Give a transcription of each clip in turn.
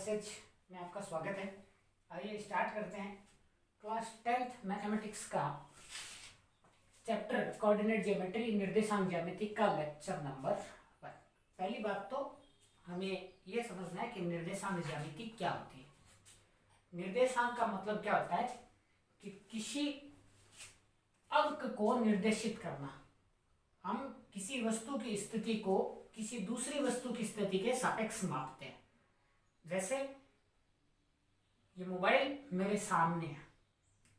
Classes में आपका स्वागत है। आइए स्टार्ट करते हैं क्लास 10th मैथमेटिक्स का चैप्टर कोऑर्डिनेट ज्योमेट्री निर्देशांक ज्यामिति का लेक्चर नंबर 1। पहली बात तो हमें यह समझना है कि निर्देशांक ज्यामिति क्या होती है। निर्देशांक का मतलब क्या होता है कि किसी अंक को निर्देशित करना। हम किसी वस्तु की स्थिति को किसी दूसरी वस्तु की स्थिति के सापेक्ष मापते हैं। जैसे ये मोबाइल मेरे सामने है,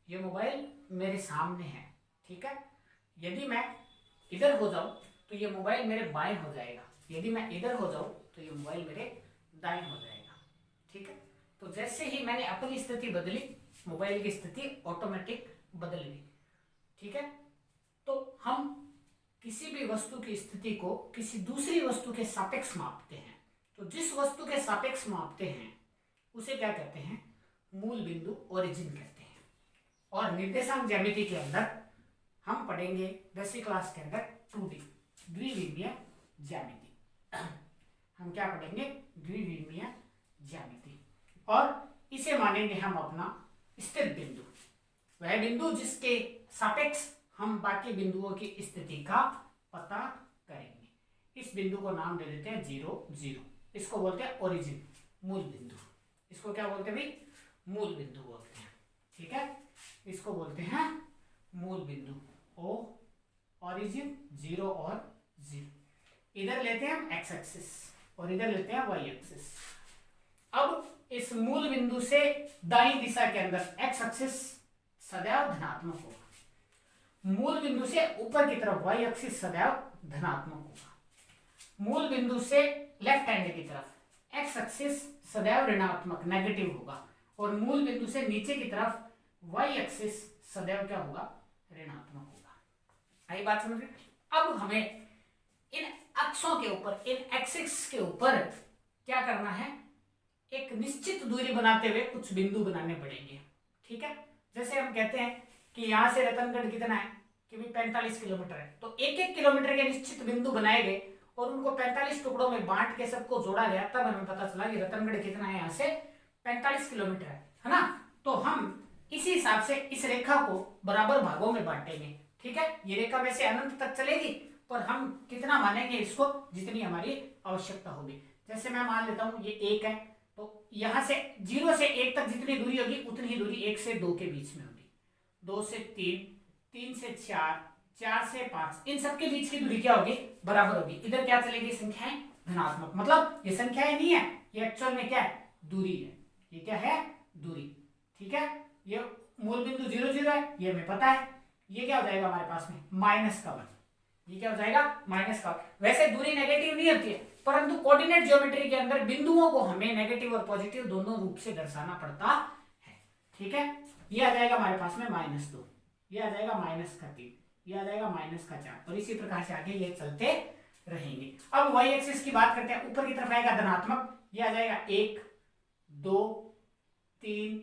ये मोबाइल मेरे सामने है, ठीक है। यदि मैं इधर हो जाऊं तो ये मोबाइल मेरे बाएं हो जाएगा, यदि मैं इधर हो जाऊं तो ये मोबाइल मेरे दाएं हो जाएगा, ठीक है। तो जैसे ही मैंने अपनी स्थिति बदली, मोबाइल की स्थिति ऑटोमेटिक बदल गई, ठीक है। तो हम किसी भी वस्तु की स्थिति को किसी दूसरी वस्तु के सापेक्ष मापते हैं। तो जिस वस्तु के सापेक्ष मापते हैं उसे क्या कहते हैं? मूल बिंदु, ओरिजिन कहते हैं। और निर्देशांक ज्यामिति के अंदर हम पढ़ेंगे 10वीं क्लास के अंदर 2D द्विविमीय ज्यामिति। हम क्या पढ़ेंगे? द्विविमीय ज्यामिति। और इसे मानेंगे हम अपना स्थिर बिंदु, वह बिंदु जिसके सापेक्ष हम बाकी बिंदुओं की स्थिति का पता करेंगे। इस बिंदु को नाम दे देते हैं 0, 0। इसको बोलते हैं ओरिजिन, मूल बिंदु। इसको क्या बोलते हैं भाई? मूल बिंदु बोलते हैं, ठीक है। इसको बोलते हैं मूल बिंदु, ओ ओरिजिन 0 और 0। इधर लेते हैं हम एक्स एक्सिस और इधर लेते हैं वाई एक्सिस। अब इस मूल बिंदु से दाईं दिशा के अंदर एक्स एक्सिस सदैव धनात्मक होगा, मूल बिंदु से ऊपर की तरफ वाई एक्सिस सदैव धनात्मक होगा, मूल बिंदु से लेफ्ट हैंड की तरफ एक्स एक्सिस सदैव ऋणात्मक नेगेटिव होगा, और मूल बिंदु से नीचे की तरफ वाई एक्सिस सदैव क्या होगा? ऋणात्मक होगा। आई बात समझ में? अब हमें इन अक्षों के ऊपर, इन एक्सिस के ऊपर क्या करना है? एक निश्चित दूरी बनाते हुए कुछ बिंदु बनाने पड़ेंगे, ठीक है। जैसे हम कहते हैं कि यहां से रतनगढ़ कितना है कि भाई 45 किलोमीटर है, तो एक एक किलोमीटर के निश्चित बिंदु बनाए गए और उनको 45 टुकड़ों में बांट के सबको जोड़ा गया, तब हमें पता चला कि रतनगढ़ कितना है, यहाँ से 45 किलोमीटर है ना। तो हम इसी हिसाब से इस रेखा को बराबर भागों में बांटेंगे, ठीक है। ये रेखा वैसे अनंत तक चलेगी, पर हम कितना मानेंगे इसको? जितनी हमारी आवश्यकता होगी। जैसे मैं मान लेता हूं ये 1 है, तो यहां से 0 से 1 तक जितनी दूरी होगी उतनी ही दूरी 1 से 2 के बीच में होगी, 2 से 3, 3 से 4, 4 से 5, इन सब के बीच की दूरी क्या होगी? बराबर होगी। इधर क्या चलेगी? संख्याएं धनात्मक, मतलब ये संख्याएं नहीं है, ये एक्चुअल में क्या है? दूरी है। ये क्या है? दूरी, ठीक है। ये मूल बिंदु 0, 0 है, ये हमें पता है। ये क्या हो जाएगा हमारे पास में? -1। ये क्या हो जाएगा? -1। वैसे दूरी नेगेटिव नहीं होती है, परंतु कोऑर्डिनेट ज्योमेट्री के अंदर बिंदुओं को हमें नेगेटिव और पॉजिटिव दोनों रूप से दर्शाना पड़ता है, ठीक है। ये आ जाएगा हमारे पास में -2, ये आ जाएगा -3, ये आ जाएगा -4, और इसी प्रकार से आगे ये चलते रहेंगे। अब वाई एक्सिस की बात करते हैं। ऊपर की तरफ आएगा धनात्मक, ये आ जाएगा 1, 2, 3,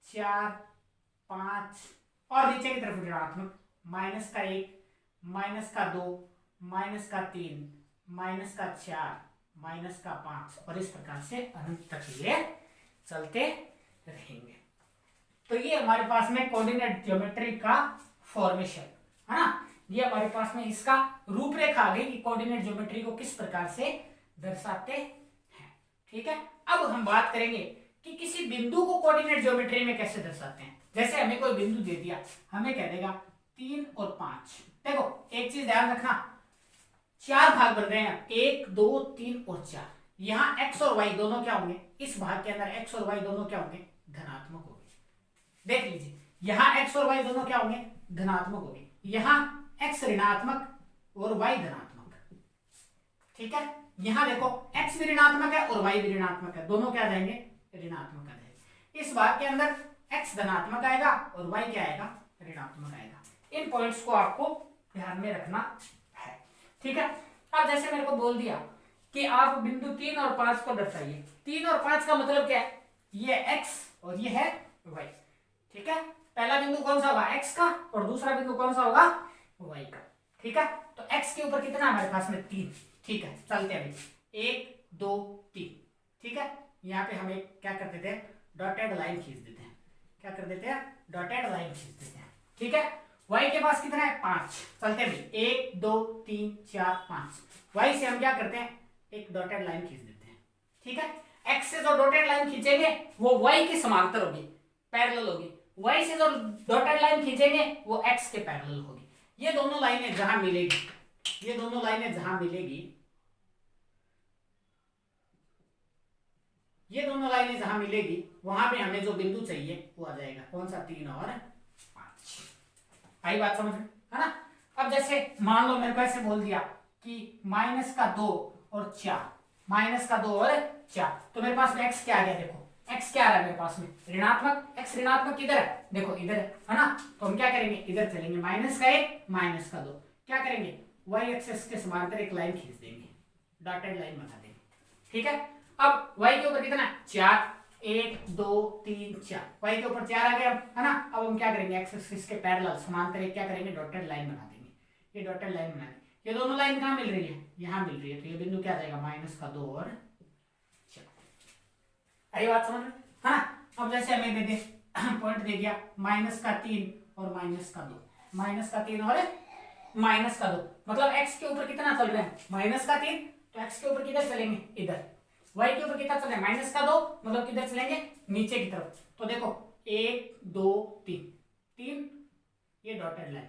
4, 5, और नीचे की तरफ ऋणात्मक, -1, -2, -3, -4, -5, और इस प्रकार से अनंत तक ये चलते रहेंगे। तो ये हमारे पास में कोऑर्डिनेट ज्योमेट्री का फॉर्मेशन है ना। ये हमारे पास में इसका रूपरेखा आ गई कि कोऑर्डिनेट ज्योमेट्री को किस प्रकार से दर्शाते हैं, ठीक है। अब हम बात करेंगे कि किसी बिंदु को कोऑर्डिनेट ज्योमेट्री में कैसे दर्शाते हैं। जैसे हमें कोई बिंदु दे दिया, हमें कह देगा 3 और 5। देखो एक चीज ध्यान रखना, 4 भाग बन रहे हैं, 1, 2, 3 और 4। यहाँ एक्स और वाई दोनों क्या होंगे? इस भाग के अंदर एक्स और वाई दोनों क्या होंगे? धनात्मक होंगे। देख लीजिए, यहाँ एक्स और वाई दोनों क्या होंगे? धनात्मक होंगे। यहाँ एक्स ऋणात्मक और वाई धनात्मक, ठीक है। यहाँ देखो एक्स भी ऋणात्मक है और वाई भी ऋणात्मक है, दोनों क्या आ जाएंगे? ऋणात्मक आ जाएंगे। इस भाग के अंदर एक्स धनात्मक आएगा और वाई क्या आएगा? ऋणात्मक आएगा। इन पॉइंट्स को आपको ध्यान में रखना है, ठीक है। अब जैसे मेरे को बोल दिया कि आप बिंदु 3 और 5 को दर्शाइए। 3 और 5 का मतलब क्या है? ये एक्स और ये है वाई, ठीक है। पहला बिंदु कौन सा होगा? एक्स का, और दूसरा बिंदु कौन सा होगा? वाई का, ठीक है। तो एक्स के ऊपर कितना हमारे पास में? 3, ठीक है। चलते हैं अभी 1, 2, 3, ठीक है। यहाँ पे हम एक क्या करते थे, डॉटेड लाइन खींच देते हैं। क्या कर देते हैं, डॉटेड लाइन खींच देते हैं। ठीक है, y के पास कितना है 5, चलते भी 1 2 3 4 5, y से हम क्या करते हैं एक डॉटेड लाइन खींच देते हैं। ठीक है, x से जो डॉटेड लाइन खींचेंगे वो y के समांतर होगी, पैरेलल होगी। y से जो डॉटेड लाइन खींचेंगे वो x के पैरेलल होगी। ये दोनों लाइनें जहां मिलेगी, ये दोनों लाइनें जहां मिलेगी, ये दोनों लाइनें जहां मिलेगी वहां पे हमें जो बिंदु चाहिए वो आ जाएगा, कौन सा 3 और 5। आई बात समझ में, है ना। अब जैसे मान लो मेरे को ऐसे बोल दिया कि -2 और 4, -2 और 4, तो मेरे पास में x क्या आ गया, देखो x क्या आ रहा है मेरे पास में, ऋणात्मक। x ऋणात्मक किधर है, देखो इधर है ना। तो हम क्या करेंगे, इधर चलेंगे, -1 -2, क्या करेंगे y एक्सिस के समांतर एक लाइन खींच देंगे, डॉटेड लाइन बना देंगे। ठीक है, अब y के ऊपर कितना 4, 1 2 3 4, y के ऊपर 4 आ गया, है ना। अब हम क्या करेंगे, x एक्सिस के पैरेलल समांतर एक क्या करेंगे, डॉटेड लाइन बना देंगे। ये डॉटेड लाइन बना देंगे। ये दोनों लाइन कहाँ मिल रही है, यहाँ मिल रही है, तो ये बिंदु क्या आ जाएगा, -2 और 4। आई बात समझ में, है ना। अब जैसे हमें दे दे पॉइंट दे दिया -3 और -2, -3 और -2, मतलब x के ऊपर कितना चल रहा है, -3, तो x के ऊपर किधर चलेंगे, इधर। y के ऊपर कितना चल रहा है, -2, मतलब किधर चलेंगे, नीचे की तरफ। तो देखो 1 2 3, ये डॉटेड लाइन,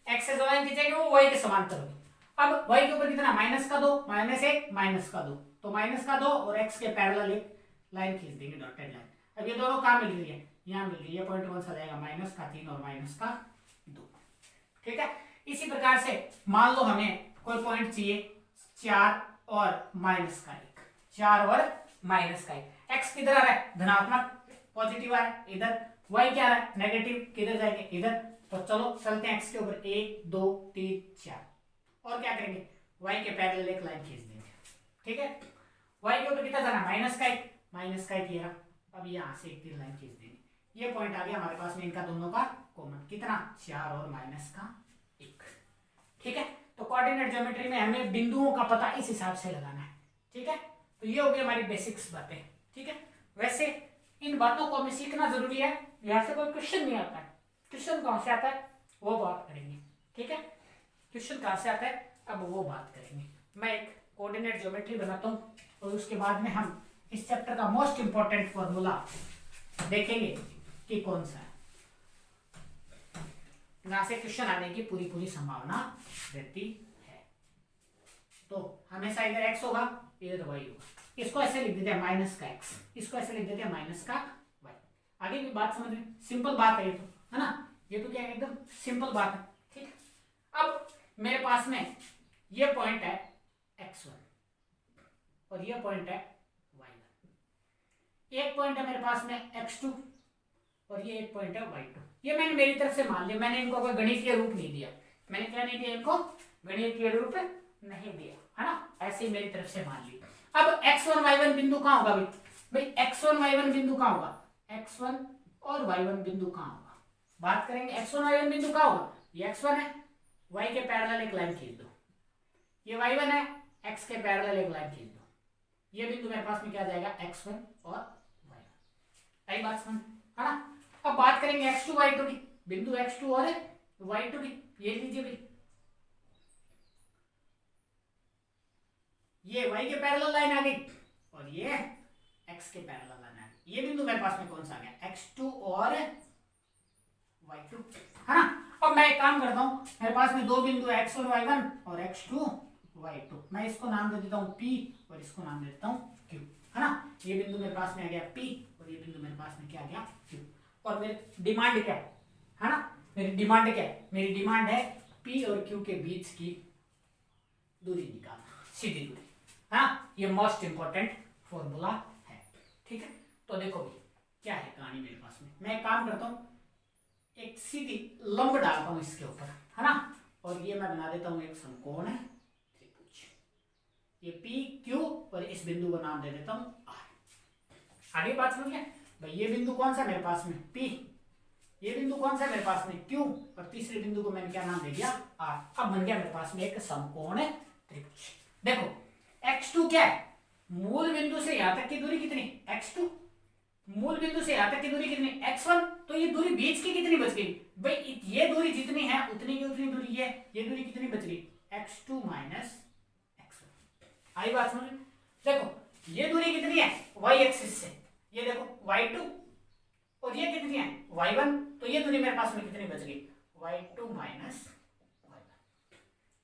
x से जो लाइन खींचेंगे वो y के समांतर होगी। अब y के ऊपर कितना, -2, -1 -2, तो -2 और x के पैरेलल एक लाइन खींच देंगे, डॉटेड लाइन। अब ये दोनों कहाँ मिल रही है, यहाँ मिल रही है, पॉइंट कौन सा जाएगा, -3 और -2। ठीक है, इसी प्रकार से मान लो हमें कोई पॉइंट चाहिए 4 और -1, 4 और -1, x किधर आ रहा है, धनात्मक पॉजिटिव आ रहा है इधर, y क्या आ रहा है, नेगेटिव, किधर जाएंगे, इधर। तो चलो चलते हैं x के ऊपर 1 2 3 4, और क्या करेंगे, y के पैरेलल एक लाइन खींच देंगे। ठीक है, y के ऊपर कितना जाना, -1 ये रहा। अब यहाँ से एक तीर लाइन खींच देंगे, ये पॉइंट आ गया हमारे पास में इनका दोनों का कॉमन, कितना 4 और -1। ठीक है, तो कोऑर्डिनेट ज्योमेट्री में हमें बिंदुओं का पता इस हिसाब से लगाना है। ठीक है, तो ये हो गई हमारी बेसिक्स बातें। ठीक है, वैसे इन बातों को हमें सीखना जरूरी है, यहाँ से कोई क्वेश्चन नहीं आता है। क्वेश्चन कहाँ से आता है वो बात करेंगे। ठीक है, क्वेश्चन कहाँ से आता है अब वो बात करेंगे। मैं एक कोऑर्डिनेट ज्योमेट्री बनाता हूँ और उसके बाद में हम इस चैप्टर का मोस्ट इंपॉर्टेंट फॉर्मूला देखेंगे कि कौन सा है, यहाँ से क्वेश्चन आने की पूरी संभावना रहती है। तो हमेशा इधर x होगा, इधर y होगा। इसको ऐसे लिख देते हैं -x, इसको ऐसे लिख देते हैं -y। आगे की बात समझ में, सिंपल बात है ये तो, है ना। ये तो क्या है, एकदम सिंपल बात है। ठीक है, अब मेरे पास में ये पॉइंट है x1 और ये पॉइंट है y1। एक पॉइंट है मेरे पास में x2 और ये एक पॉइंट है y2। ये मैंने मेरी तरफ से मान लिया, मैंने इनको कोई गणितीय रूप नहीं दिया। मैंने क्या नहीं दिया, इनको गणितीय रूप नहीं दिया, है ना, ऐसे ही मेरी तरफ से मान लिया। अब x1 y1 बिंदु कहाँ होगा भाई x1 y1 बिंदु कहाँ होगा, x1 और y1 बिंदु कहाँ होगा, बात करेंगे। x1 y1 बिंदु कहाँ होगा, ये x1 है, y के पैरेलल एक लाइन खींच दो। ये y1 है, x के पैरेलल एक लाइन खींच दो। ये बिंदु मेरे पास में क्या जाएगा, x1 और y1। आई बात समझ, है ना। अब बात करेंगे x2 y2 की, बिंदु x2 और y2 की। ये लीजिए भाई, ये y के पैरेलल लाइन आ गई और ये x के पैरेलल लाइन आ गई। ये बिंदु मेरे पास में कौन सा आ गया, x2 और y2, है ना। अब मैं एक काम करता हूं, मेरे पास में दो बिंदु है x1 y1 और x2 y2। मैं इसको नाम दे देता हूं p और इसको नाम दे देता हूं q, है ना। ये बिंदु मेरे पास में आ गया p और ये बिंदु मेरे पास में क्या आ गया, q। और मेरी डिमांड क्या है ना, मेरी डिमांड क्या है, मेरी डिमांड है p और q के बीच की दूरी निकालना, सीधी दूरी, हाँ। ये मोस्ट इंपॉर्टेंट फॉर्मूला है। ठीक है, तो देखो भाई क्या है कहानी मेरे पास में। मैं एक काम करता हूँ, एक सीधी लंब डालता हूँ इसके ऊपर, है ना, और ये मैं बना देता हूँ एक समकोण त्रिभुज। ये पी क्यू और इस बिंदु को नाम दे देता हूँ आर। आगे बात समझ गए भाई। ये बिंदु कौन सा मेरे पास में, पी। ये बिंदु कौन सा मेरे पास में, क्यू। और तीसरे बिंदु को मैंने क्या नाम दे दिया, आर। अब बन गया मेरे पास में एक समकोण त्रिभुज। देखो x2 क्या है, मूल बिंदु से यहां तक की दूरी कितनी, x2, मूल बिंदु से यहां तक की दूरी कितनी, x1, तो ये दूरी बीच की कितनी बच गई भाई, ये दूरी जितनी है उतनी की उतनी दूरी है, ये दूरी कितनी बच गई, x2 माइनस x1। आई बात समझ में? देखो ये दूरी कितनी है y एक्सिस से, ये देखो y2, और ये कितनी है y1, तो ये दूरी मेरे पास में कितनी बच गई, y2 माइनस y1।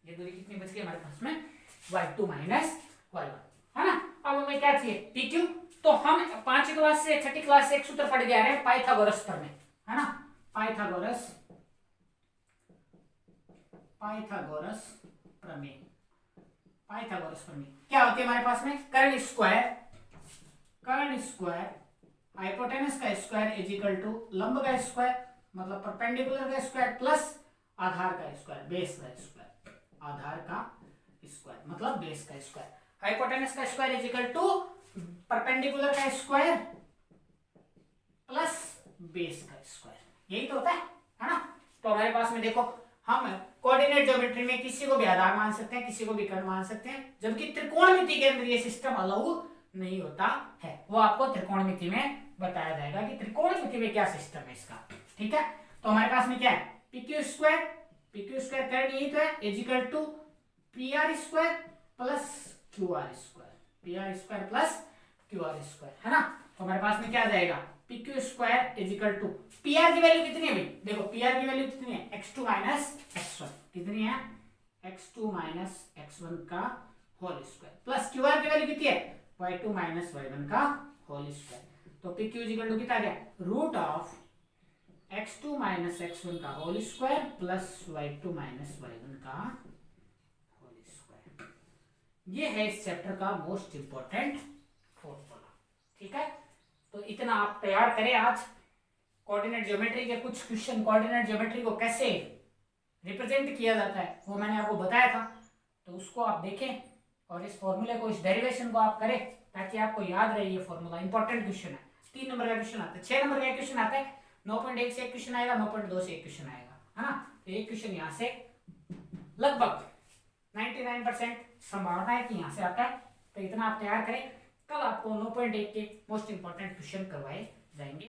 ये दूरी कितनी बच गई हमारे पास में, y2 माइनस y1, है ना। अब हमें क्या चाहिए, PQ। तो हम 5वीं क्लास से 6ठी क्लास से एक सूत्र पढ़ के आ रहे हैं पाइथागोरस प्रमेय, है ना। पाइथागोरस प्रमेय, पाइथागोरस प्रमेय क्या होती है हमारे पास में, कर्ण स्क्वायर हाइपोटेनस का स्क्वायर इज इक्वल टू लंब का स्क्वायर मतलब परपेंडिकुलर का स्क्वायर प्लस आधार का स्क्वायर, बेस का स्क्वायर, आधार का स्क्वायर मतलब बेस का स्क्वायर। हाइपोटेनस का square is equal to perpendicular का स्क्वायर प्लस बेस का स्क्वायर, यही तो होता है ना। तो हमारे पास में देखो हम कोऑर्डिनेट ज्योमेट्री में किसी को भी आधार मान सकते हैं, किसी को भी कर्ण मान सकते हैं, जबकि त्रिकोणमिति के अंदर ये सिस्टम अलाउ नहीं होता है। वो आपको त्रिकोणमिति में बताया जाएगा कि त्रिकोणमिति में क्या सिस्टम है इसका, ठीक है। तो हमारे पास में क्या है, PQ स्क्वायर कर्ण यही तो है, is equal to PR square plus QR square, PR square plus QR square, है ना। तो हमारे पास में क्या आ जाएगा, PQ square is equal to, PR की वैल्यू कितनी है भाई, देखो PR की वैल्यू कितनी है, x2 माइनस x1, कितनी है, x2 माइनस x1 का होल स्क्वायर प्लस QR की वैल्यू कितनी है, y2 माइनस y1 का होल स्क्वायर। तो PQ इज इक्वल टू कितना आ गया, root of x2 minus x1 का whole square plus y2 minus y1 का होल स्क्वायर। ये है इस चैप्टर का मोस्ट इंपॉर्टेंट फॉर्मूला, ठीक है। तो इतना आप तैयार करें आज। कोऑर्डिनेट ज्योमेट्री के कुछ क्वेश्चन, कोऑर्डिनेट ज्योमेट्री को कैसे रिप्रेजेंट किया जाता है वो मैंने आपको बताया था, तो उसको आप देखें और इस फॉर्मूले को, इस डेरिवेशन को आप करें ताकि आपको याद रहे ये फॉर्मूला। इंपॉर्टेंट क्वेश्चन है, 3 नंबर का क्वेश्चन आता है, 6 नंबर का क्वेश्चन आता है, 9.1 से एक क्वेश्चन आएगा, 9.2 से एक क्वेश्चन आएगा, है ना। तो एक क्वेश्चन यहाँ से लगभग 99% संभावना है कि यहाँ से आता है। तो इतना आप तैयार करें, कल आपको 9.1 के मोस्ट इंपॉर्टेंट क्वेश्चन करवाए जाएंगे।